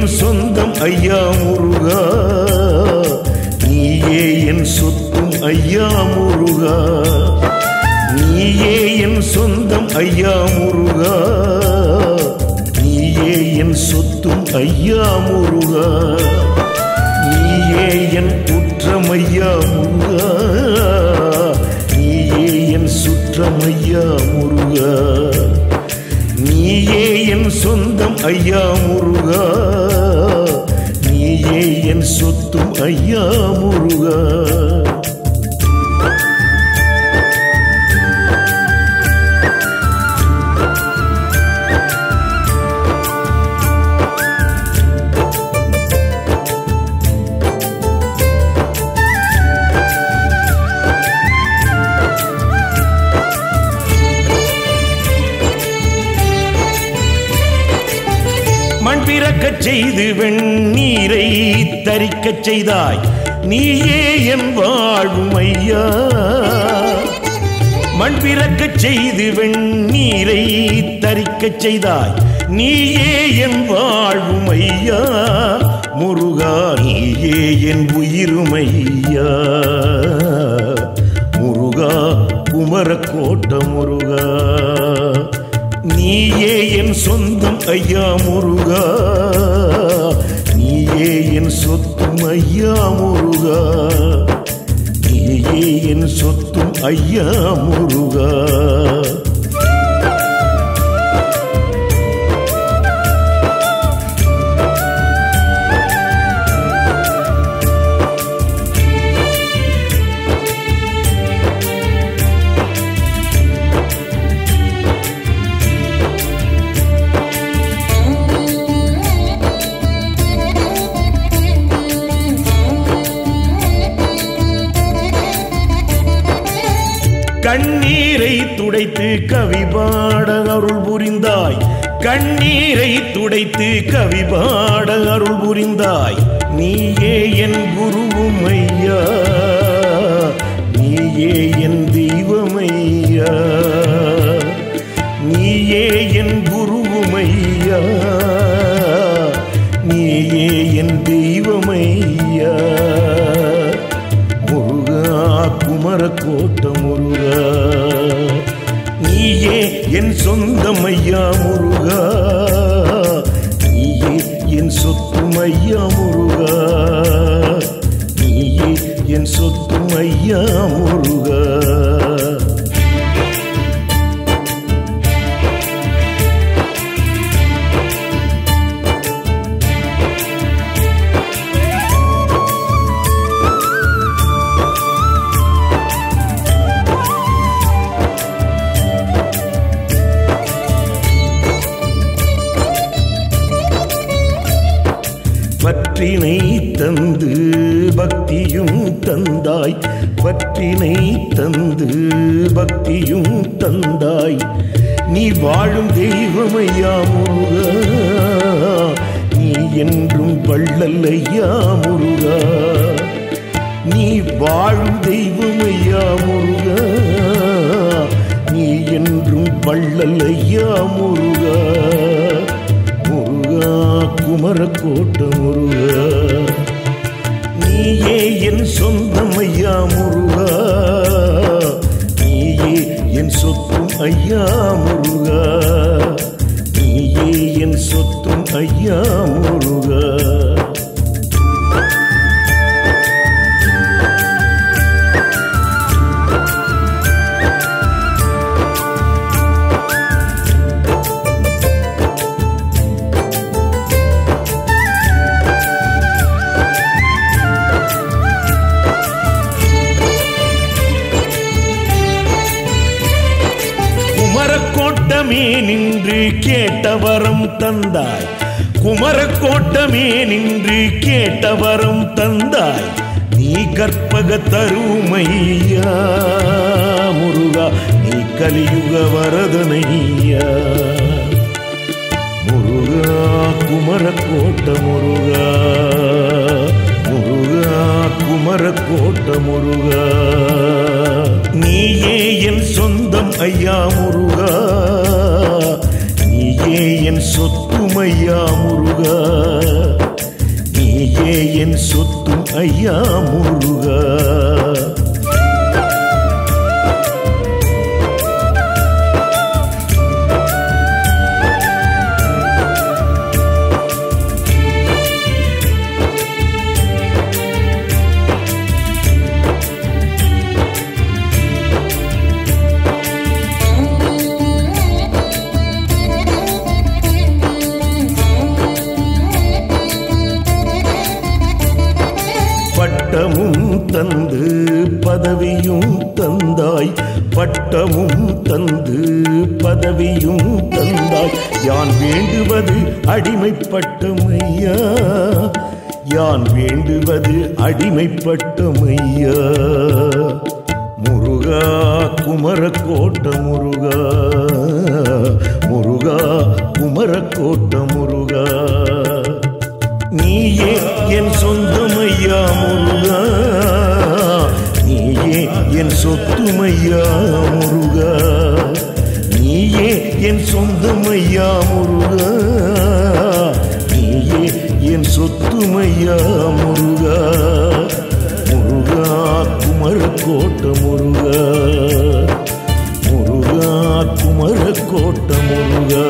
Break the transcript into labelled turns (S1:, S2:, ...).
S1: என் சொந்தம் ஐயா முருகா, நீயே என் சொத்தும் ஐயா முருகா. நீயே என் சொந்தம் ஐயா முருகா, நீயே என் சொத்தும் ஐயா முருகா. நீயே என் குற்றம் ஐயா முருகா, நீயே என் சுற்றம் ஐயா முருகா. நீயே என் சொந்தம் ஐயா முருகா, நீயே என் சொத்தும் ஐயா முருகா. மண் பிறக்கச் செய்து வெண்ணீரை தரிக்கச் செய்தாய், நீயே என் வாழும் ஐயா. மண் பிறக்கச் செய்து வெண்ணீரை தரிக்கச் செய்தாய், நீயே என் வாழும் ஐயா முருகா. நீயே என் உயிரும் ஐயா முருகா, குமரக்கோட்ட முருகா. நீயே என் சொந்தம் ஐயா முருகா, நீயே என் சொத்தும் ஐயா முருகா. நீயே என் சொத்தும் ஐயா முருகா. கண்ணீரை துடைத்து கவி பாட அருள் புரிந்தாய், கண்ணீரை துடைத்து கவி பாட அருள் புரிந்தாய். நீயே என் குருவும் ஐயா, நீயே என் தெய்வம் ஐயா. நீயே என் குருவும் ஐயா, நீயே என் தெய்வம் ஐயா முருகா, குமரக்கோட்ட முருகா. நீயே என் சொந்தம் ஐயா முருகா, நீயே என் சொத்தும் ஐயா முருகா. நீயே என் சொத்தும் ஐயா முருகா. பற்றினை தந்து பக்தியும் தந்தாய், பற்றினை தந்து பக்தியும் தந்தாய். நீ வாழும் தெய்வம் ஐயா முருகா, நீ என்றும் வள்ளல் ஐயா முருகா. நீ வாழும் தெய்வம் ஐயா முருகா, நீ என்றும் வள்ளல் ஐயா முருகா. முருகா, குமரக்கோட்ட முருகா. நீயே என் சொந்தம் ஐயா முருகா, நீயே என் சொத்தும் ஐயா முருகா. நீயே என் சொத்தும் ஐயா முருகா. குமரக்கோட்டமே நின்று கேட்ட வரம் தந்தாய், குமரக்கோட்டமே நின்று கேட்ட வரம் தந்தாய். நீ கற்பக தருமையா முருகா, நீ கலியுக வரதனையா முருகா. குமரக்கோட்ட முருகா, முருகா, குமரக்கோட்ட முருகா. நீயே என் சொந்தம் ஐயா முருகா, நீயே நீயே என் சொத்தும் ஐயா முருகா, நீயே என் சொத்தும் ஐயா முருகா. பட்டமும் தந்து பதவியும் தந்தாய், பட்டமும் தந்து பதவியும் தந்தாய். யான் வேண்டுவது அடிமைப்பட்டமையா, யான் வேண்டுவது அடிமைப்பட்டமையா. முருகா குமரக்கோட்ட முருகா, முருகா குமரக்கோட்ட முருகா. நீயே என் சொந்தமையா முருகா, நீயே என் சொத்துமையா முருகா, நீயே என் சொந்தமையா முருகா, நீயே என் சொத்துமையா முருகா. முருகா குமரக்கோட்ட முருகா, முருகா குமரக்கோட்ட முருகா.